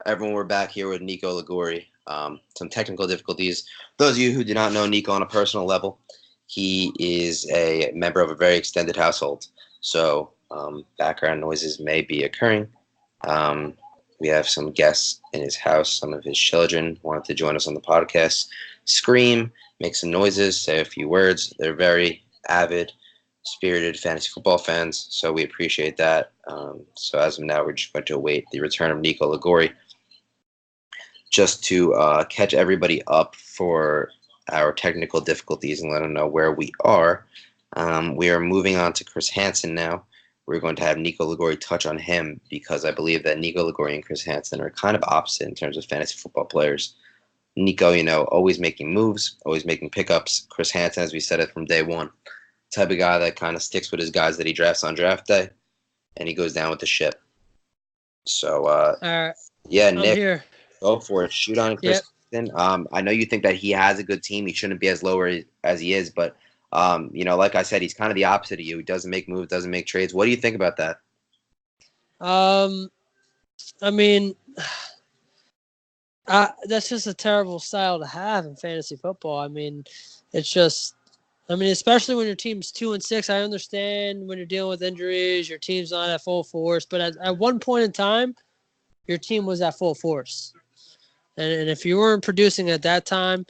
Everyone, we're back here with Nico Liguori. Some technical difficulties. Those of you who do not know Nico on a personal level, he is a member of a very extended household. So background noises may be occurring. We have some guests in his house. Some of his children wanted to join us on the podcast. Scream, make some noises, say a few words. They're very avid, spirited fantasy football fans, so we appreciate that. So as of now, we're just going to await the return of Nico Liguori. Just to catch everybody up for our technical difficulties and let them know where we are. We are moving on to Chris Hansen now. We're going to have Nico Liguori touch on him because I believe that Nico Liguori and Chris Hansen are kind of opposite in terms of fantasy football players. Nico, always making moves, always making pickups. Chris Hansen, as we said it from day one, type of guy that kind of sticks with his guys that he drafts on draft day, and he goes down with the ship. So, all right. yeah, I'm Nick, here. go for it. Shoot on Chris Hansen. I know you think that he has a good team. He shouldn't be as low as he is, but like I said, he's kind of the opposite of you. He doesn't make moves, doesn't make trades. What do you think about that? I mean, that's just a terrible style to have in fantasy football. I mean, it's just, especially when your team's 2-6. I understand when you're dealing with injuries, your team's not at full force. But at one point in time, your team was at full force, and if you weren't producing at that time,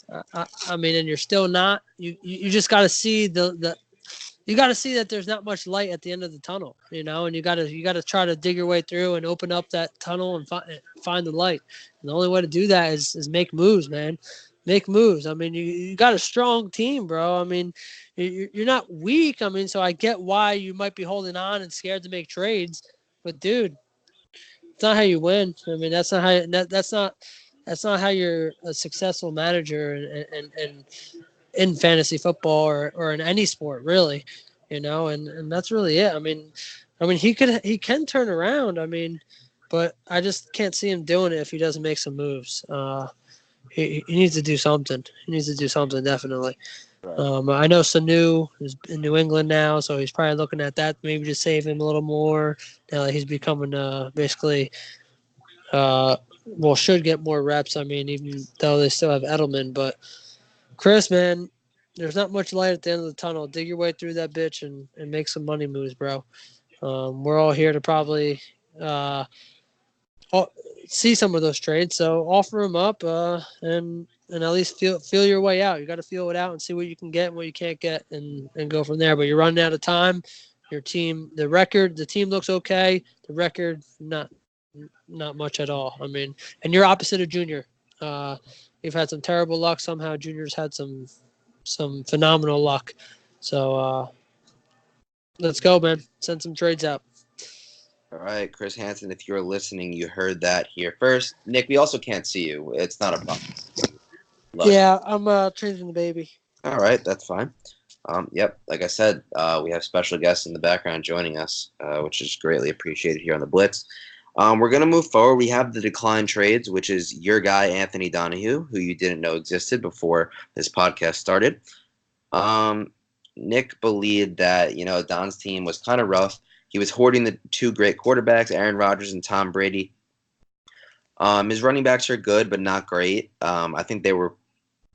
and you're still not, you just got to see you got to see that there's not much light at the end of the tunnel, and you got to try to dig your way through and open up that tunnel and find the light. And the only way to do that is make moves, man. Make moves. You got a strong team, bro. You're not weak. So I get why you might be holding on and scared to make trades, but dude, it's not how you win. That's not how that's not how you're a successful manager and in fantasy football or in any sport, really, and that's really it. He can turn around. But I just can't see him doing it if he doesn't make some moves. He needs to do something. He needs to do something, definitely. Right. I know Sanu is in New England now, so he's probably looking at that maybe to save him a little more. Now that he's becoming basically, should get more reps. Even though they still have Edelman, but Chris, man, there's not much light at the end of the tunnel. Dig your way through that bitch and make some money moves, bro. We're all here to probably see some of those trades, so offer them up and at least feel your way out. You got to feel it out and see what you can get and what you can't get, and go from there. But you're running out of time. Your team, the team looks okay. The record, not much at all. And you're opposite of Junior. We've had some terrible luck. Somehow Junior's had some phenomenal luck. So let's go, man. Send some trades out. All right, Chris Hansen, if you're listening, you heard that here first. Nick, we also can't see you. It's not a problem. Yeah, I'm changing the baby. All right, that's fine. Yep, like I said, we have special guests in the background joining us, which is greatly appreciated here on the Blitz. We're going to move forward. We have the decline trades, which is your guy, Anthony Donahue, who you didn't know existed before this podcast started. Nick believed that, Don's team was kind of rough. He was hoarding the two great quarterbacks, Aaron Rodgers and Tom Brady. His running backs are good, but not great. I think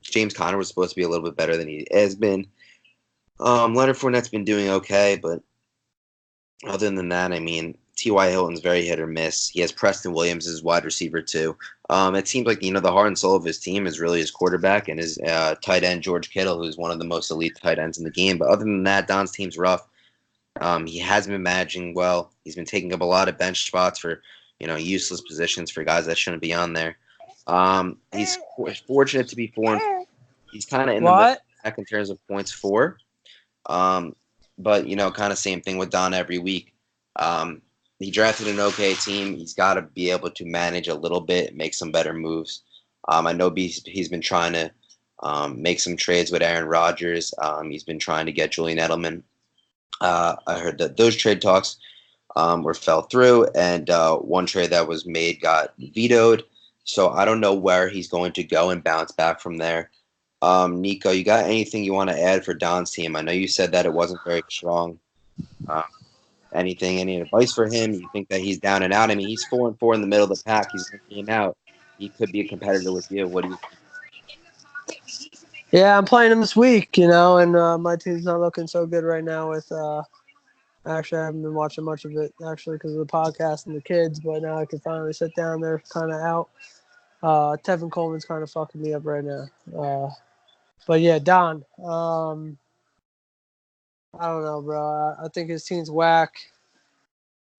James Conner was supposed to be a little bit better than he has been. Leonard Fournette's been doing okay, but other than that, T.Y. Hilton's very hit or miss. He has Preston Williams as wide receiver too. It seems like, the heart and soul of his team is really his quarterback and his tight end, George Kittle, who's one of the most elite tight ends in the game. But other than that, Don's team's rough. He hasn't been managing well. He's been taking up a lot of bench spots for, useless positions for guys that shouldn't be on there. He's fortunate to be 4. He's kind of in the middle back in terms of points for. But, kind of same thing with Don every week. He drafted an okay team. He's got to be able to manage a little bit, make some better moves. I know he's been trying to make some trades with Aaron Rodgers. He's been trying to get Julian Edelman. I heard that those trade talks fell through, and one trade that was made got vetoed. So I don't know where he's going to go and bounce back from there. Nico, you got anything you want to add for Don's team? I know you said that it wasn't very strong. Anything, any advice for him? You think that he's down and out? I mean, he's 4-4 in the middle of the pack. He's 1 game out. He could be a competitor with you. What do you think? Yeah, I'm playing him this week, and my team's not looking so good right now with actually, I haven't been watching much of it actually because of the podcast and the kids, but now I can finally sit down. They're kind of out. Tevin Coleman's kind of fucking me up right now. But yeah, Don. I don't know, bro. I think his team's whack.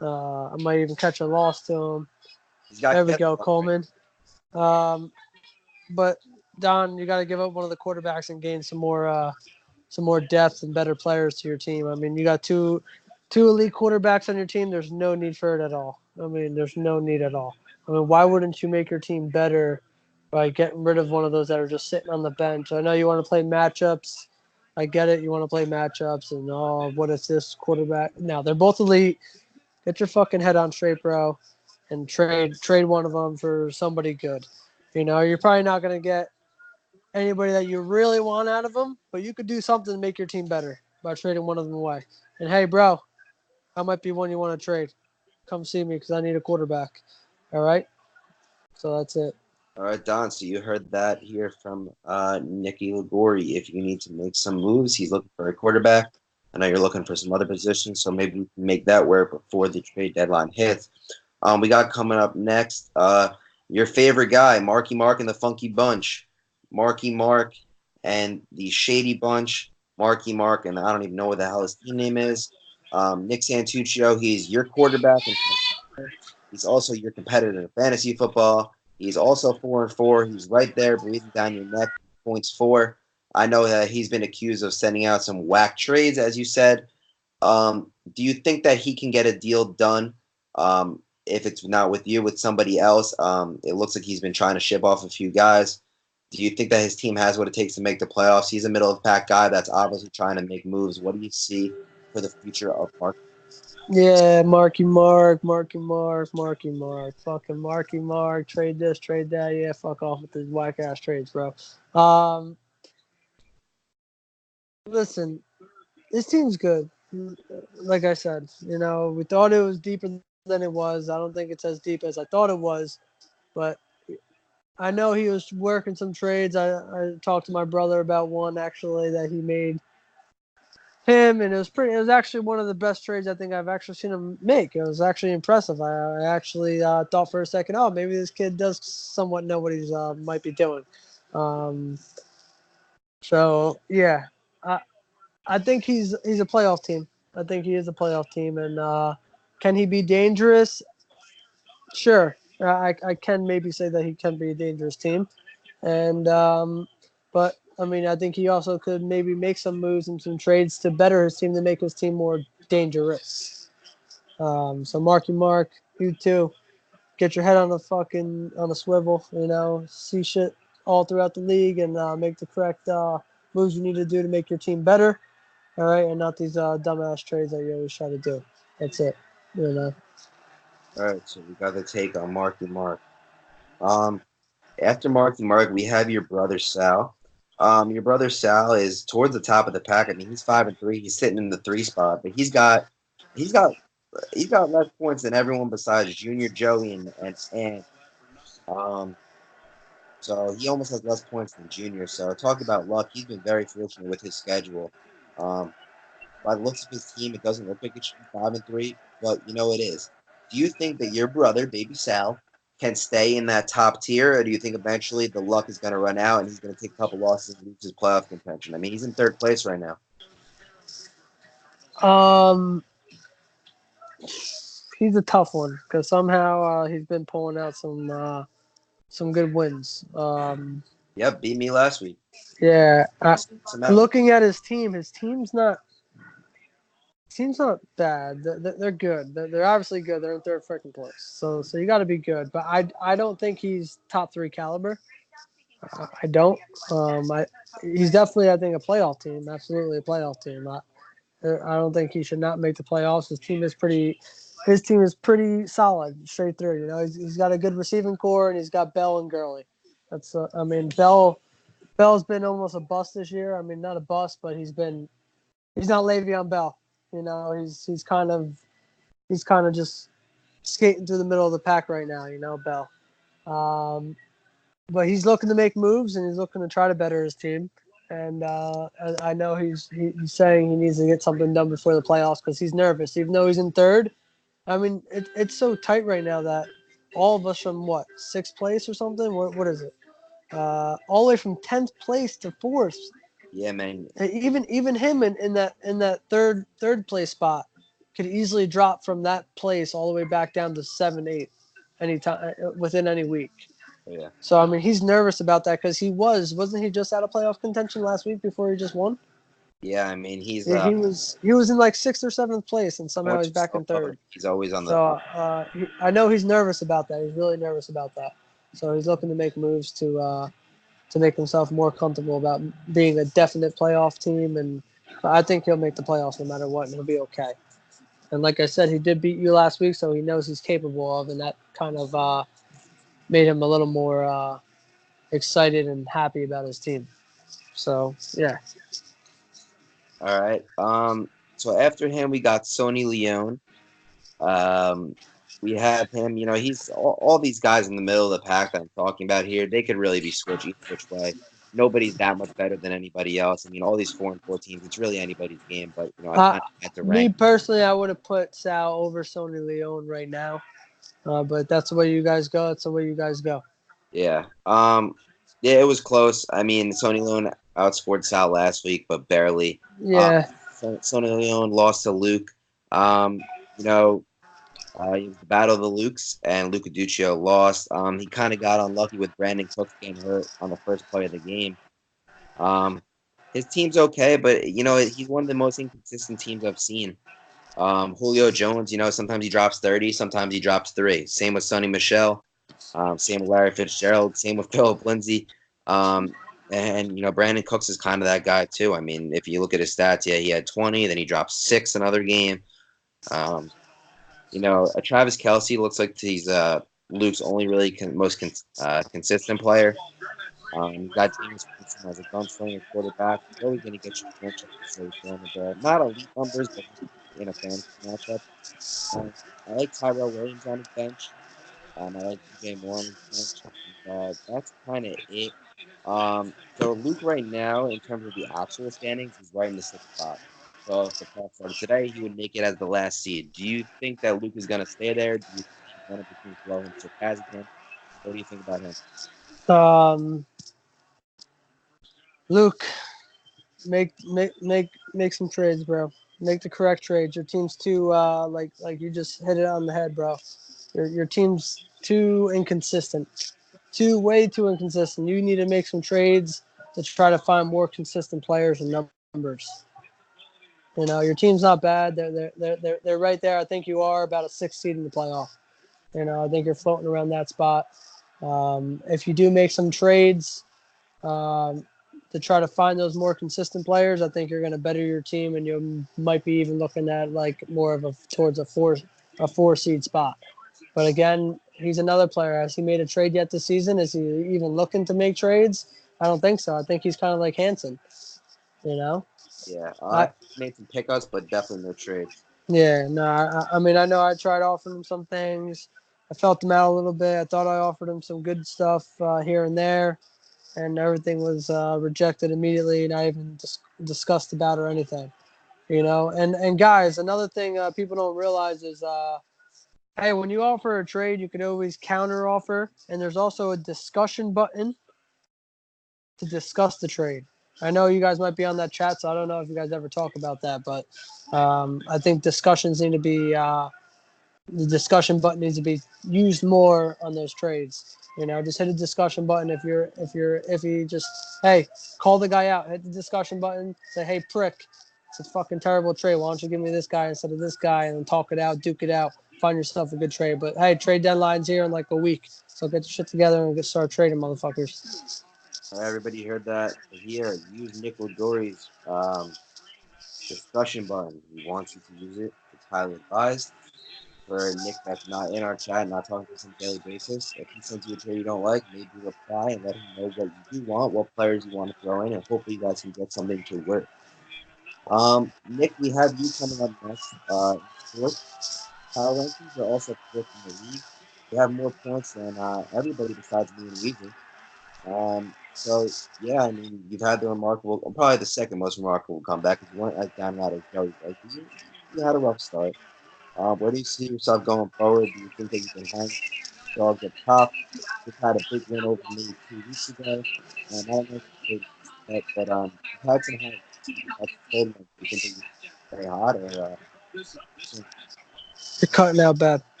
I might even catch a loss to him. He's got There we Kevin, go, right? Coleman. But Don, you got to give up one of the quarterbacks and gain some more depth and better players to your team. I mean, you got two elite quarterbacks on your team. There's no need for it at all. I mean, there's no need at all. I mean, why wouldn't you make your team better by getting rid of one of those that are just sitting on the bench? I know you want to play matchups. I get it. You want to play matchups and what if this quarterback? Now they're both elite. Get your fucking head on straight, bro, and trade one of them for somebody good. You're probably not gonna get anybody that you really want out of them, but you could do something to make your team better by trading one of them away. And hey, bro, I might be one you want to trade. Come see me because I need a quarterback. All right, so that's it. All right, Don. So you heard that here from Nicky Liguori. If you need to make some moves, he's looking for a quarterback. I know you're looking for some other positions, so maybe we can make that work before the trade deadline hits. We got coming up next, your favorite guy, Marky Mark and the Funky Bunch. Marky Mark and the Shady Bunch. Marky Mark, and I don't even know what the hell his team name is. Nick Santuccio, he's your quarterback. He's also your competitor in fantasy football. He's also 4-4. He's right there breathing down your neck. Points for. I know that he's been accused of sending out some whack trades, as you said. Do you think that he can get a deal done? If it's not with you, with somebody else. It looks like he's been trying to ship off a few guys. Do you think that his team has what it takes to make the playoffs? He's a middle of the pack guy that's obviously trying to make moves. What do you see for the future of Mark? Yeah, Marky Mark, Marky Mark, Marky Mark, fucking Marky Mark. Trade this, trade that. Yeah, fuck off with these whack ass trades, bro. Listen, this team's good. Like I said, we thought it was deeper than it was. I don't think it's as deep as I thought it was, but I know he was working some trades. I talked to my brother about one actually that he made him, and it was actually one of the best trades I think I've actually seen him make. It was actually impressive. I actually thought for a second, oh, maybe this kid does somewhat know what he's might be doing. Um, so yeah, I I think he's a playoff team. I think he is a playoff team, and can he be dangerous? Sure, I can maybe say that he can be a dangerous team, and but I mean I think he also could maybe make some moves and some trades to better his team to make his team more dangerous. So Marky Mark, you too, get your head on a swivel, see shit all throughout the league and make the correct moves you need to do to make your team better. All right, and not these dumbass trades that you always try to do. That's it. You know. All right, so we got the take on Marky Mark. Um, After Marky Mark, we have your brother Sal. Your brother Sal is towards the top of the pack. I mean, he's 5-3. He's sitting in the 3 spot, but he's got he's got less points than everyone besides Junior, Joey, and um. So he almost has less points than Junior. So talk about luck. He's been very fortunate with his schedule. Um, by the looks of his team, it doesn't look like it should be 5-3, but it is. Do you think that your brother, Baby Sal, can stay in that top tier, or do you think eventually the luck is going to run out and he's going to take a couple losses and lose his playoff contention? I mean, he's in third place right now. Um, he's a tough one because somehow he's been pulling out some good wins. Yep, beat me last week. Yeah, Some out. looking at his team's not bad. They're good. They're obviously good. They're in third freaking place. So you got to be good. But I don't think he's top three caliber. I don't. He's definitely I think a playoff team. Absolutely a playoff team. I don't think he should not make the playoffs. His team is pretty solid straight through. He's got a good receiving core and he's got Bell and Gurley. That's I mean Bell's been almost a bust this year. I mean not a bust, but he's not Le'Veon Bell. He's kind of he's kind of just skating through the middle of the pack right now, Bell. But he's looking to make moves and he's looking to try to better his team. And I know he's saying he needs to get something done before the playoffs because he's nervous, even though he's in third. I mean, it's so tight right now that all of us from sixth place or something. What is it? All the way from 10th place to fourth. Yeah, man. Even him in that third place spot could easily drop from that place all the way back down to 7, 8, anytime within any week. Yeah. So I mean, he's nervous about that because wasn't he just out of playoff contention last week before he just won? Yeah, I mean he's he was in like 6th or 7th place and somehow he's back in third. He's always on the. So I know he's nervous about that. He's really nervous about that. So he's looking to make moves to make himself more comfortable about being a definite playoff team, and I think he'll make the playoffs no matter what, and he'll be okay. And like I said, he did beat you last week, so he knows he's capable of, and that kind of made him a little more excited and happy about his team. So yeah. All right. So after him, we got Sonny Leone. We have him. He's all these guys in the middle of the pack that I'm talking about here. They could really be switched each which way. Nobody's that much better than anybody else. I mean, all these 4-4 teams, it's really anybody's game. But I kind of had to rank. Me personally, I would have put Sal over Sonny Leone right now. But that's the way you guys go. That's the way you guys go. Yeah. Yeah, it was close. I mean, Sonny Leone outscored Sal last week, but barely. Yeah. Sonny Leone lost to Luke. It was the battle of the Lukes, and Luca Duccio lost. He kind of got unlucky with Brandon Cooks getting hurt on the first play of the game. His team's okay, but he's one of the most inconsistent teams I've seen. Julio Jones, sometimes he drops 30, sometimes he drops 3. Same with Sonny Michel. Same with Larry Fitzgerald. Same with Philip Lindsay. And Brandon Cooks is kind of that guy too. I mean, if you look at his stats, yeah, he had 20, then he dropped 6 another game. Travis Kelce looks like he's Luke's only really most consistent player. You got James Winston as a gunslinger quarterback. He's always going to get you points so he's throwing the ball. Not elite numbers, but in a fantasy matchup. I like Tyrell Williams on his bench. I like DJ Moore on his bench. And, that's kind of it. So Luke right now, in terms of the actual standings, he's right in the 6th spot. So if the playoffs started today, he would make it as the last seed. Do you think that Luke is going to stay there? Do you think one of the teams below him surpasses him? What do you think about him? Luke, make some trades, bro. Make the correct trades. Your team's too like you just hit it on the head, bro. Your team's too inconsistent. Way too inconsistent. You need to make some trades to try to find more consistent players and numbers. Your team's not bad. They're right there. I think you are about a 6th seed in the playoff. I think you're floating around that spot. If you do make some trades to try to find those more consistent players, I think you're going to better your team, and you might be even looking at like more of towards a 4 seed spot. But again, he's another player. Has he made a trade yet this season? Is he even looking to make trades? I don't think so. I think he's kind of like Hansen, Yeah, I made some pickups, but definitely no trades. Yeah, no, I mean, I know I tried offering him some things. I felt him out a little bit. I thought I offered him some good stuff here and there, and everything was rejected immediately, not even discussed about or anything, And guys, another thing people don't realize is, hey, when you offer a trade, you can always counter offer, and there's also a discussion button to discuss the trade. I know you guys might be on that chat, so I don't know if you guys ever talk about that, but I think discussions need to be the discussion button needs to be used more on those trades. Just hit a discussion button if you just, hey, call the guy out, hit the discussion button, say, hey, prick, it's a fucking terrible trade. Why don't you give me this guy instead of this guy, and then talk it out, duke it out, find yourself a good trade. But hey, trade deadline's here in like a week, so get your shit together and start trading, motherfuckers. Everybody heard that here. Use Nico Dory's discussion button. He wants you to use it. It's highly advised. For Nick that's not in our chat, not talking to us on a daily basis, if he sends you a trade you don't like, maybe reply and let him know what you do want, what players you want to throw in, and hopefully you guys can get something to work. Nick, we have you coming up next. power rankings, they're also fourth in the league. They have more points than everybody besides me and Weezer. So yeah, I mean, you've had the remarkable, probably the second most remarkable comeback because you weren't as down and out as Joey was. But you had a rough start. Where do you see yourself going forward? Do you think that you can hang dogs up top? Just had a big win over me 2 weeks ago. I don't know if you did, but you've had some high, had some cold ones. Do you think that you stay hot or? You're cutting out bad.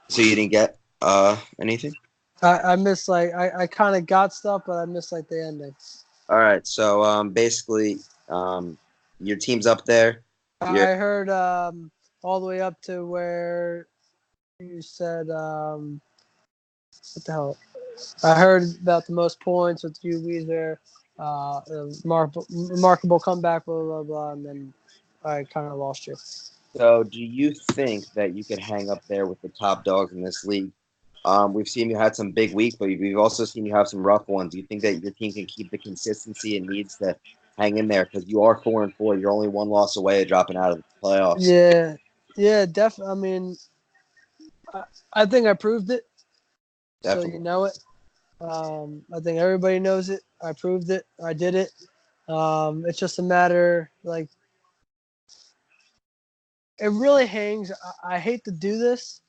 So you didn't get anything? I missed I kind of got stuff, but I missed like the ending. All right. So basically, your team's up there. You're I heard all the way up to where you said what the hell? I heard about the most points with you, Weezer. Remarkable comeback, blah blah blah, and then I kind of lost you. So, do you think that you could hang up there with the top dogs in this league? We've seen you had some big weeks, but we've also seen you have some rough ones. Do you think that your team can keep the consistency it needs to hang in there? Because you are 4-4. You're only one loss away of dropping out of the playoffs. Yeah, yeah, definitely. I mean, I, I think I proved it, so you Definitely. know it. I think everybody knows it. I proved it. I did it. It's just a matter like it really hangs. I hate to do this,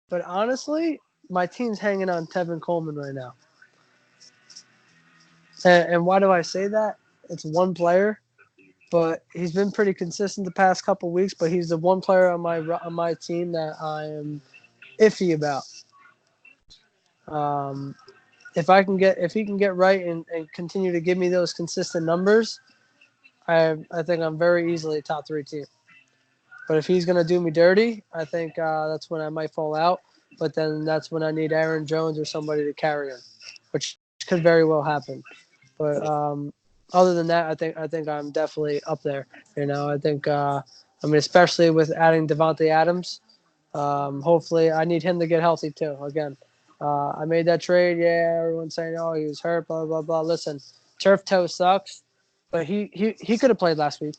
but honestly, my team's hanging on Tevin Coleman right now. And why do I say that? It's one player, but he's been pretty consistent the past couple weeks. But he's the one player on my team that I am iffy about. Um, if he can get right and continue to give me those consistent numbers, I think I'm very easily a top three team. But if he's gonna do me dirty, I think that's when I might fall out. But then that's when I need Aaron Jones or somebody to carry him, which could very well happen. But other than that, I think I'm definitely up there. You know, I mean, especially with adding Devontae Adams. Hopefully, I need him to get healthy too. Again, I made that trade. Yeah, everyone's saying, "Oh, he was hurt." Blah blah blah. Listen, turf toe sucks, but he could have played last week.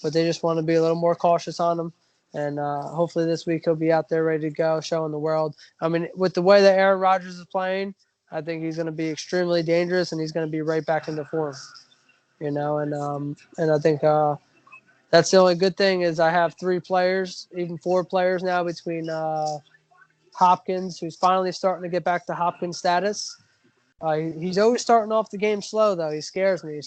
But they just want to be a little more cautious on him. And hopefully this week he'll be out there ready to go, showing the world. I mean, with the way that Aaron Rodgers is playing, I think he's going to be extremely dangerous, and he's going to be right back into form. You know, and I think that's the only good thing is I have three players, even four players now between Hopkins, who's finally starting to get back to Hopkins status. He's always starting off the game slow, though. He scares me.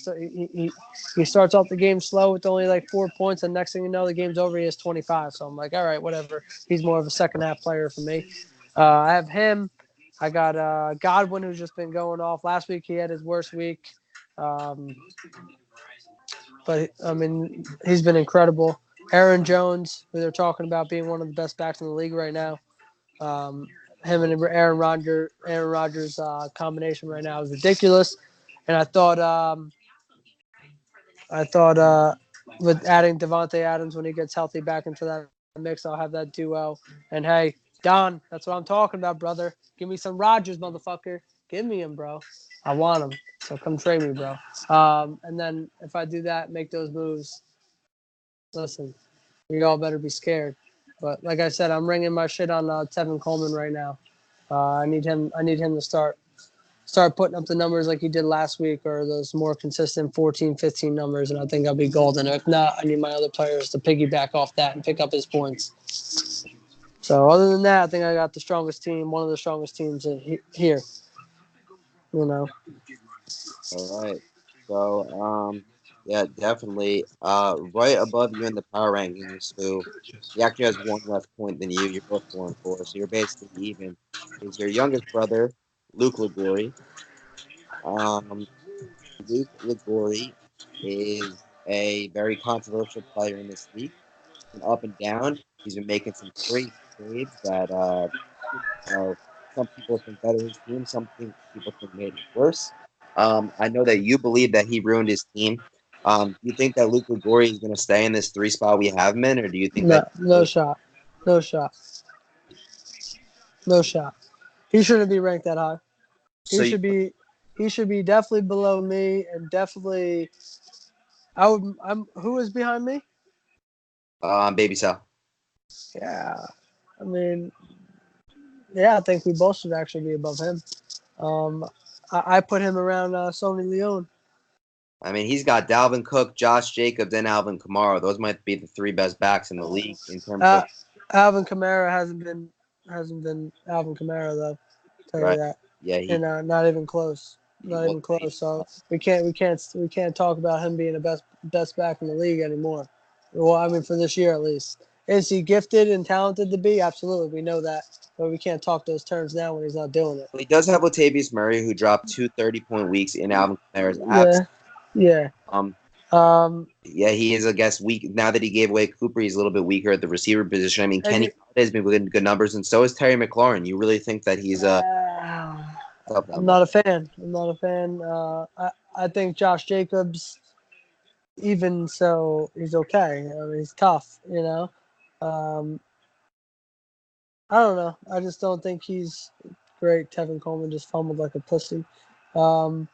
He starts off the game slow with only like 4 points, and next thing you know, the game's over. He has 25. So I'm like, all right, whatever. He's more of a second half player for me. I have him. I got Godwin, who's just been going off. Last week, he had his worst week. Um, but, I mean, he's been incredible. Aaron Jones, who they're talking about being one of the best backs in the league right now. Um, him and Aaron Rodgers combination right now is ridiculous. And I thought with adding Devontae Adams when he gets healthy back into that mix, I'll have that duo. And hey, Don, that's what I'm talking about, brother. Give me some Rodgers, motherfucker. Give me him, bro. I want him. So come trade me, bro. And then if I do that, make those moves, listen, you all better be scared. But like I said, I'm ringing my shit on Tevin Coleman right now. I need him. I need him to start putting up the numbers like he did last week, or those more consistent 14, 15 numbers, and I think I'll be golden. If not, I need my other players to piggyback off that and pick up his points. So other than that, I think I got the strongest team, one of the strongest teams here. You know, All right. So, yeah, definitely. Right above you in the power rankings, who he actually has one less point than you. You're both 4-4, so you're basically even. Is your youngest brother, Luke Liguori. Um, Luke Liguori is a very controversial player in this league. He's been up and down. He's been making some crazy trades that know, some people think better his team. People think made it worse. I know that you believe that he ruined his team. Do you think that Luke Liguori is going to stay in this three spot we have him in, or do you think that? no shot, no shot, no shot. He shouldn't be ranked that high. So, He should be he should be definitely below me and definitely I would I'm who is behind me? Baby Sal. Yeah, I mean, yeah, I think we both should actually be above him. Um, I put him around Sony Leone. I mean, he's got Dalvin Cook, Josh Jacobs, and Alvin Kamara. Those might be the three best backs in the league in terms Uh, of Alvin Kamara hasn't been Alvin Kamara though. Tell you right. that, Yeah, and not even close. Not well, even close. So we can't talk about him being the best back in the league anymore. Well, I mean for this year at least. Is he gifted and talented to be? Absolutely, we know that, but we can't talk those terms now when he's not doing it. he does have Latavius Murray, who dropped two 30-point weeks in Alvin Kamara's absence. Yeah, yeah. Um, Um, yeah, he is, I guess, weak now that he gave away Cooper. He's a little bit weaker at the receiver position. I mean, and Kenny has been within good numbers, and so is Terry McLaurin. You really think that he's tough I'm down there? not a fan. I'm not a fan. I think Josh Jacobs, even so, he's okay. I mean, he's tough, you know. Um, I don't know. I just don't think he's great. Tevin Coleman just fumbled like a pussy. Um,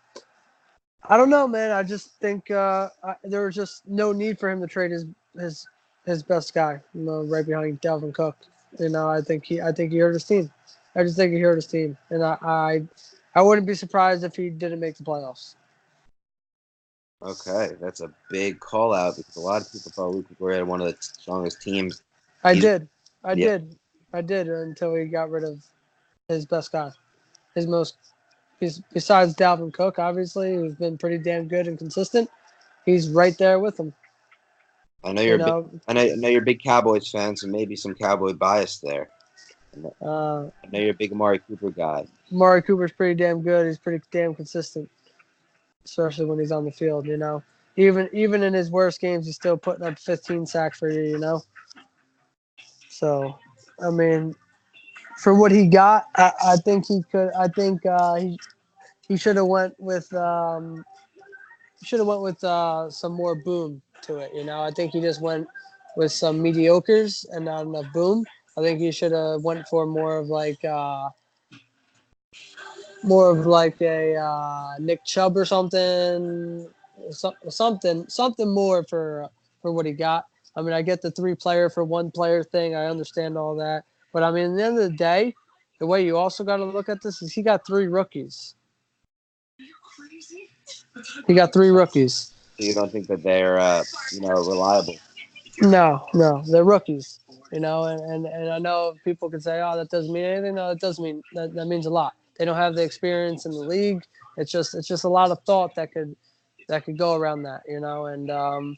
I don't know, man. I just think there was just no need for him to trade his his best guy, right behind Dalvin Cook. I think he hurt his team. I just think he hurt his team, and I wouldn't be surprised if he didn't make the playoffs. Okay, that's a big call out because a lot of people thought Luke McGuire had one of the strongest teams. I He's did, I yeah, did, I did until he got rid of his best guy, his most. Besides Dalvin Cook, obviously, who's been pretty damn good and consistent. He's right there with him. I know You you're a big, know, I know you're a big Cowboys fan, so maybe some Cowboy bias there. uh, I know you're a big Amari Cooper guy. Amari Cooper's pretty damn good. He's pretty damn consistent, especially when he's on the field. Even in his worst games, he's still putting up 15 sacks for you. So, I mean, for what he got, I think he could. I think he should have went with some more boom to it. I think he just went with some mediocres and not enough boom. I think he should have went for more of like a Nick Chubb or something, something more for what he got. I mean, I get the 3 player for 1 player thing. I understand all that, but I mean, at the end of the day, the way you also got to look at this is he got 3 rookies. He got 3 rookies. So you don't think that they're reliable? No, they're rookies. And I know people can say, "Oh, that doesn't mean anything." No, it does mean that means a lot. They don't have the experience in the league. It's just a lot of thought that could go around that, And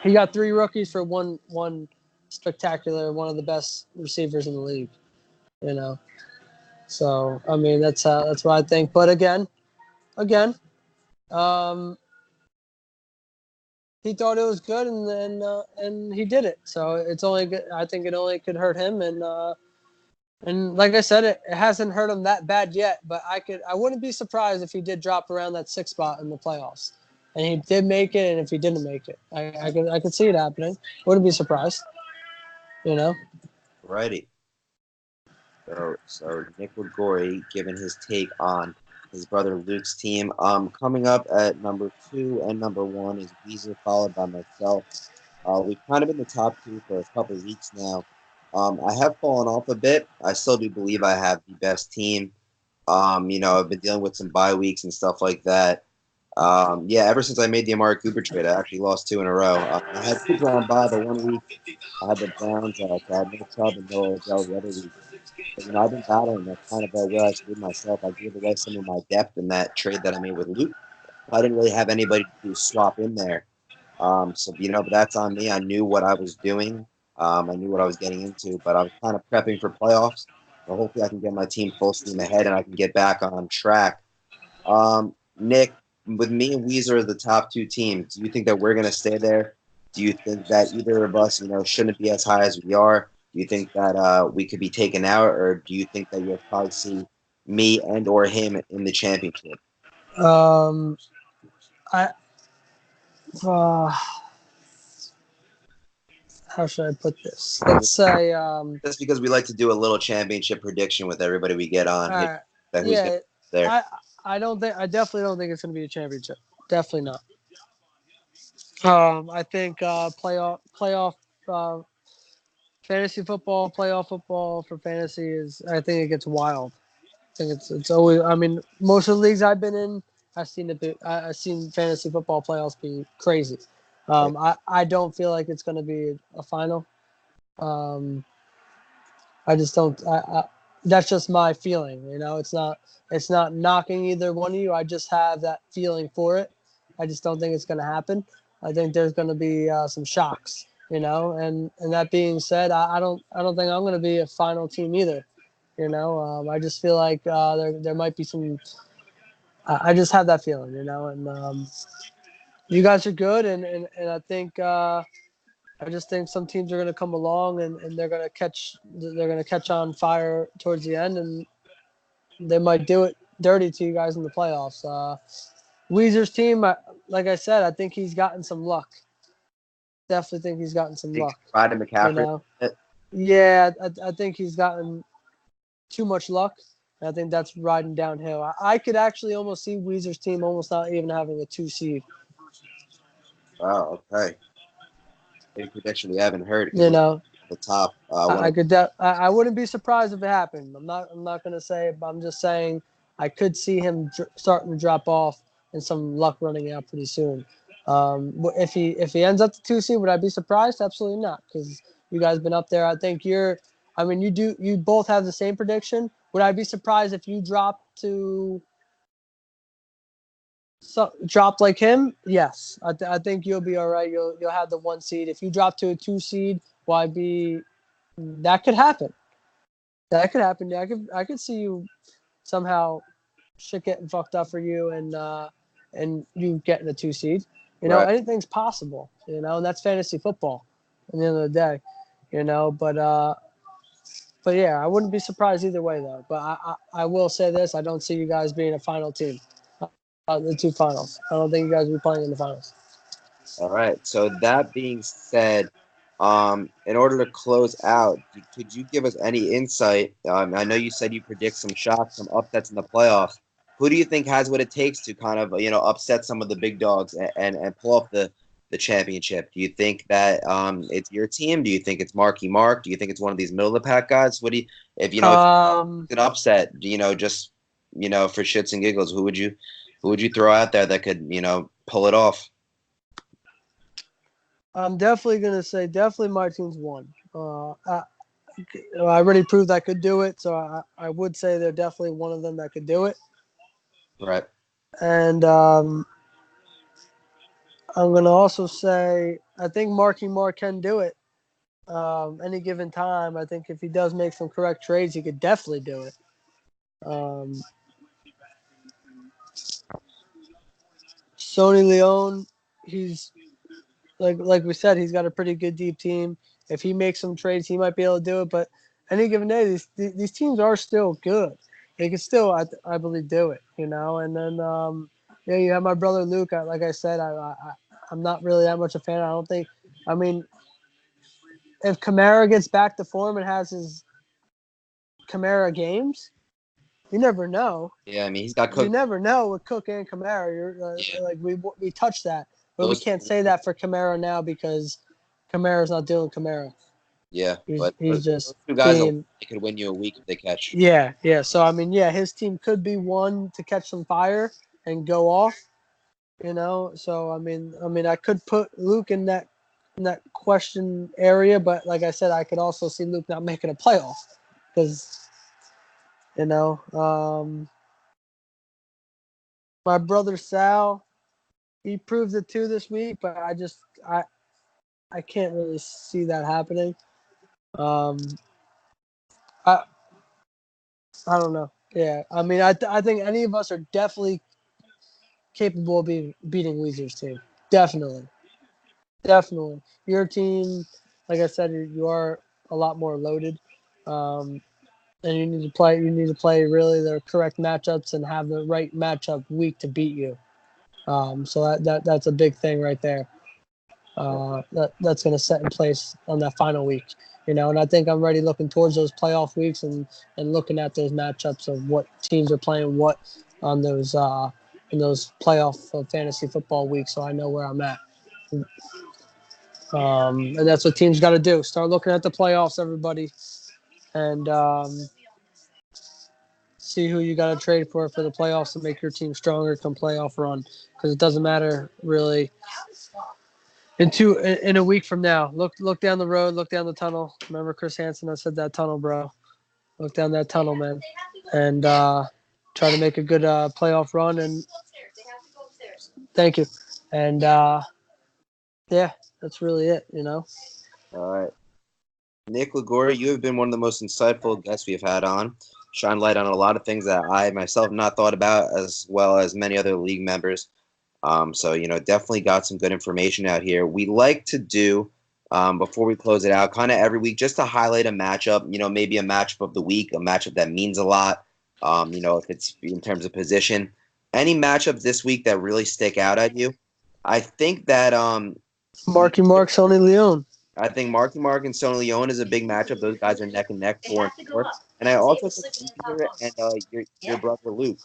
he got 3 rookies for one spectacular, one of the best receivers in the league. You know, so I mean that's what I think. But again, um, he thought it was good, and he did it. So it's only good. I think it only could hurt him, and like I said, it hasn't hurt him that bad yet. But I wouldn't be surprised if he did drop around that 6th spot in the playoffs, and he did make it, and if he didn't make it, I could see it happening. Wouldn't be surprised, you know. Righty. So Nick Liguori giving his take on his brother Luke's team. Coming up at number 2 and number 1 is Weezer, followed by myself. We've kind of been the top 2 for a couple of weeks now. I have fallen off a bit. I still do believe I have the best team. I've been dealing with some bye weeks and stuff like that. Yeah, ever since I made the Amari Cooper trade, I actually lost 2 in a row. I had Cooper on bye the one week. I had the Browns. So I had no Chubb and no Odell the other week. But, I've been battling. That's kind of where I screwed myself. I gave away some of my depth in that trade that I made with Luke. I didn't really have anybody to swap in there. But that's on me. I knew what I was doing. I knew what I was getting into, but I was kind of prepping for playoffs. So hopefully I can get my team full steam ahead and I can get back on track. Nick, with me and Weezer are the top 2 teams. Do you think that we're going to stay there? Do you think that either of us, shouldn't be as high as we are? Do you think that we could be taken out, or do you think that you'll probably see me and or him in the championship? Um, I uh, how should I put this? Let's say That's because we like to do a little championship prediction with everybody we get on. That who's going yeah, to be there. I definitely don't think it's going to be a championship. Definitely not. I think playoff fantasy football, playoff football for fantasy I think it gets wild. I think it's always. I mean, most of the leagues I've been in, I've seen fantasy football playoffs be crazy. I don't feel like it's going to be a final. I just don't. That's just my feeling. It's not knocking either one of you. I just have that feeling for it. I just don't think it's going to happen. I think there's going to be some shocks. And that being said, I don't think I'm going to be a final team either. I just feel like there might be some. I just have that feeling. And you guys are good, and I think. I just think some teams are going to come along and they're going to catch on fire towards the end, and they might do it dirty to you guys in the playoffs. Weezer's team, like I said, I think he's gotten some luck. Definitely think he's gotten some luck. Riding McCaffrey. Yeah, I think he's gotten too much luck. And I think that's riding downhill. I could actually almost see Weezer's team almost not even having a 2 seed. Wow. Okay. Big prediction we haven't heard. The top. I wouldn't be surprised if it happened. I'm not going to say it, but I'm just saying I could see him starting to drop off and some luck running out pretty soon. If he ends up the 2 seed, would I be surprised? Absolutely not, because you guys been up there. I think you both have the same prediction. Would I be surprised if you drop like him? Yes, I think you'll be all right. You'll have the 1 seed. If you drop to a 2 seed, that could happen. Yeah, I could see you somehow shit getting fucked up for you and you getting a 2 seed. Anything's possible. And that's fantasy football. At the end of the day, but yeah, I wouldn't be surprised either way though. But I will say this: I don't see you guys being a final team. The 2 finals. I don't think you guys will be playing in the finals. All right. So that being said, in order to close out, could you give us any insight? I know you said you predict some shocks, some upsets in the playoffs. Who do you think has what it takes to kind of upset some of the big dogs and pull off the championship? Do you think that it's your team? Do you think it's Marky Mark? Do you think it's one of these middle of the pack guys? What do you if it's an upset? Just for shits and giggles, who would you throw out there that could pull it off? I'm definitely going to say my team's won. I already proved I could do it, so I would say they're definitely one of them that could do it. Right. And I'm going to also say I think Marky Mark can do it. Any given time, I think if he does make some correct trades, he could definitely do it. Sonny Leone, he's like we said, he's got a pretty good deep team. If he makes some trades, he might be able to do it. But any given day, these teams are still good. They can still, I believe, do it. And then you have my brother Luke. Like I said, I'm not really that much a fan. I don't think. I mean, if Kamara gets back to form and has his Kamara games, you never know. Yeah, I mean he's got Cook. You never know with Cook and Kamara. Like we touched that. But we can't say that for Kamara now because Kamara's not doing Kamara. Yeah, he's just two guys they could win you a week if they catch. Yeah. So I mean, his team could be one to catch some fire and go off. So I mean, I could put Luke in that question area, but like I said, I could also see Luke not making a playoff because my brother Sal. He proved it too this week, but I can't really see that happening. I don't know. Yeah, I mean, I think any of us are definitely capable of beating Weezer's team. Definitely. Your team, like I said, you are a lot more loaded, and you need to play. You need to play really the correct matchups and have the right matchup week to beat you. So that's a big thing right there. That's going to set in place on that final week, and I think I'm already looking towards those playoff weeks and looking at those matchups of what teams are playing what on those in those playoff fantasy football weeks, so I know where I'm at. And that's what teams got to do. Start looking at the playoffs, everybody, and see who you got to trade for the playoffs to make your team stronger come playoff run. Because it doesn't matter really. In a week from now, look down the road, look down the tunnel. Remember Chris Hansen? I said that tunnel, bro. Look down that tunnel, man, and try to make a good playoff run. And thank you. And yeah, that's really it. All right. Nick Liguori, you have been one of the most insightful guests we've had on. Shine light on a lot of things that I myself have not thought about, as well as many other league members. So, definitely got some good information out here. We like to do, before we close it out, kind of every week, just to highlight a matchup, maybe a matchup of the week, a matchup that means a lot, if it's in terms of position. Any matchups this week that really stick out at you? I think that Marky Mark, Sonny Leone. I think Marky Mark and Sonny Leone is a big matchup. Those guys are neck and neck, 4-4. And I also think Weezer and your brother Luke.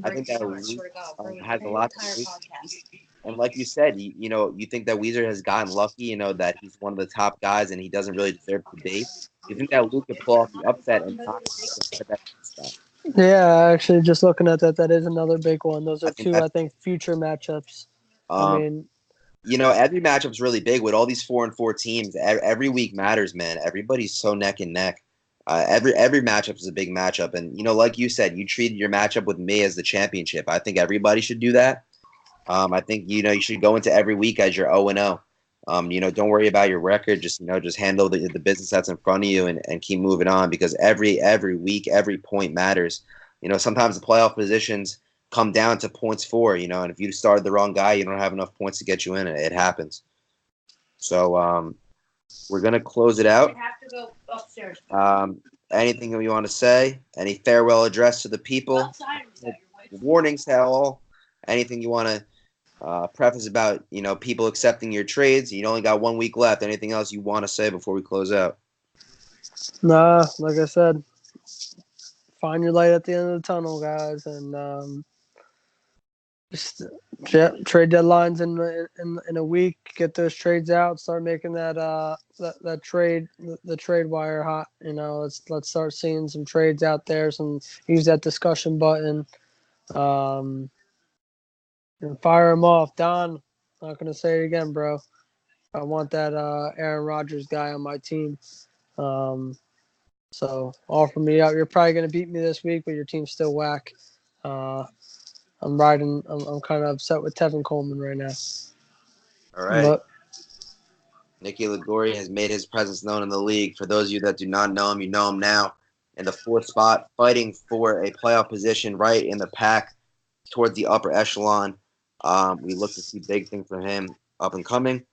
I think that Luke has a lot to prove. And like you said, you think that Weezer has gotten lucky, that he's one of the top guys and he doesn't really deserve to be. You think that Luke could pull off the upset and not get that spot? Yeah, actually, just looking at that is another big one. Those are I think, future matchups. Every matchup's really big with all these 4-4 teams. Every week matters, man. Everybody's so neck and neck. Every matchup is a big matchup, and like you said, you treated your matchup with me as the championship. I think everybody should do that. I think you should go into every week as your 0-0. Don't worry about your record. Just handle the business that's in front of you and keep moving on, because every week, every point matters. Sometimes the playoff positions come down to points for, and if you started the wrong guy, you don't have enough points to get you in. It happens. So we're going to close it out. You have to go upstairs. Anything you want to say? Any farewell address to the people? Warnings to all? Anything you want to preface about, people accepting your trades? You only got 1 week left. Anything else you want to say before we close out? Nah, like I said, find your light at the end of the tunnel, guys, and just trade deadlines in a week. Get those trades out. Start making that trade the trade wire hot. Let's start seeing some trades out there. Use that discussion button. And fire them off. Don, not gonna say it again, bro. I want that Aaron Rodgers guy on my team. So offer me out. You're probably gonna beat me this week, but your team's still whack. I'm riding. I'm kind of upset with Tevin Coleman right now. All right. Nicky Liguori has made his presence known in the league. For those of you that do not know him, you know him now. In the 4th spot, fighting for a playoff position right in the pack towards the upper echelon. We look to see big things from him up and coming.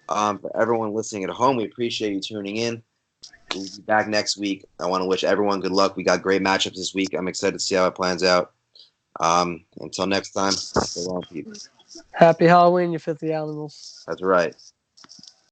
For everyone listening at home, we appreciate you tuning in. We'll be back next week. I want to wish everyone good luck. We got great matchups this week. I'm excited to see how it plans out. Until next time, stay long, people. Happy Halloween, you filthy animals. That's right.